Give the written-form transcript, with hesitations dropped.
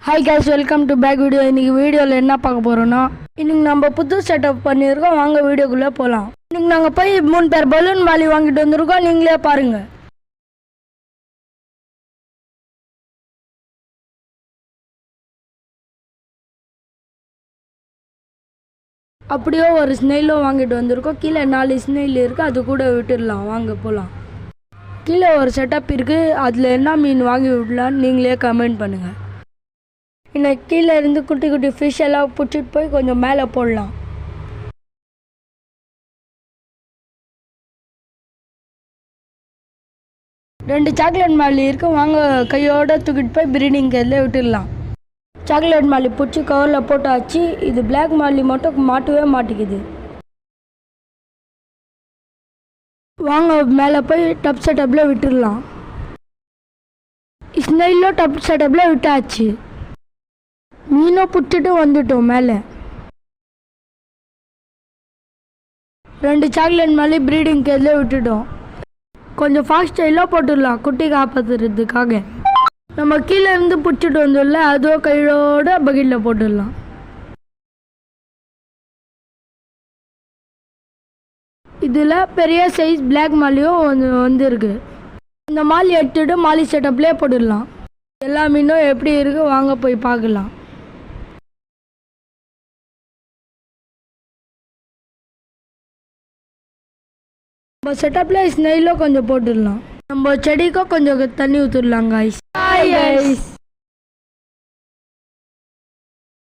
Hi guys, welcome to back video. இன்னைக்கு வீடியோல என்ன பார்க்க போறோம்னா இன்னைக்கு நம்ம புது செட்டப் பண்ணியிருக்கோம். வாங்க வீடியோக்குள்ள போலாம். இன்னைக்கு நாங்க போய் 3 பேர் பலூன் வாலி வாங்கிட்டு வந்திருக்கோம். நீங்களே பாருங்க. அப்படியே ஒரு ஸ்னெயிலும் வாங்கிட்டு வந்திருக்கோம். கீழே 4 ஸ்னெயில் இருக்கு. அது கூட விட்டுடலாம். வாங்க போலாம். கீழே ஒரு செட்டப் இருக்கு. அதுல என்ன மீன் வாங்கி விடலாம்னு நீங்களே கமெண்ட் பண்ணுங்க. இன்னைக்கு கீழே இருந்து குட்டி குட்டி ஃபிஷ் எல்லாம் பிடிச்சிட்டு போய் கொஞ்சம் மேலே போடலாம். ரெண்டு சாக்லேட் மாலி இருக்கு. வாங்க கையோட தூக்கிட்டு போய் பிரீடிங் கேஜில் விட்டுடலாம். சாக்லேட் மாலி பிடிச்சி கவரில் போட்டாச்சு. இது பிளாக் மாலி மட்டும் மாட்டவே மாட்டேங்குது. வாங்க மேலே போய் டப் செட்டப்பில் விட்டுடலாம். ஸ்னெயிலும் டப் செட்டப்பில் விட்டாச்சு. மீனும் பிடிச்சிட்டு வந்துட்டோம். மேலே 2 சாக்லேட் மாலி ப்ரீடிங் கேஜில் விட்டுட்டோம். கொஞ்சம் ஃபாஸ்ட் ஸ்டைலாக போட்டுடலாம் குட்டி காப்பாற்றுறதுக்காக. நம்ம கீழே இருந்து பிடிச்சிட்டு வந்துடல, அதுவும் கையோட பக்கெட்டில் போட்டுடலாம். இதில் பெரிய சைஸ் பிளாக் மாலியும் வந்துருக்கு. இந்த மாலி எடுத்துகிட்டு மாலி செட்டப்லேயே போட்டுடலாம். எல்லா மீனும் எப்படி இருக்குது வாங்க போய் பார்க்கலாம். நம்ம செட்டப்பில் ஸ்னெயிலும் கொஞ்சம் போட்டுடலாம். நம்ம செடிக்கும் கொஞ்சம் தண்ணி ஊற்றிடலாம். காய்ஸ்.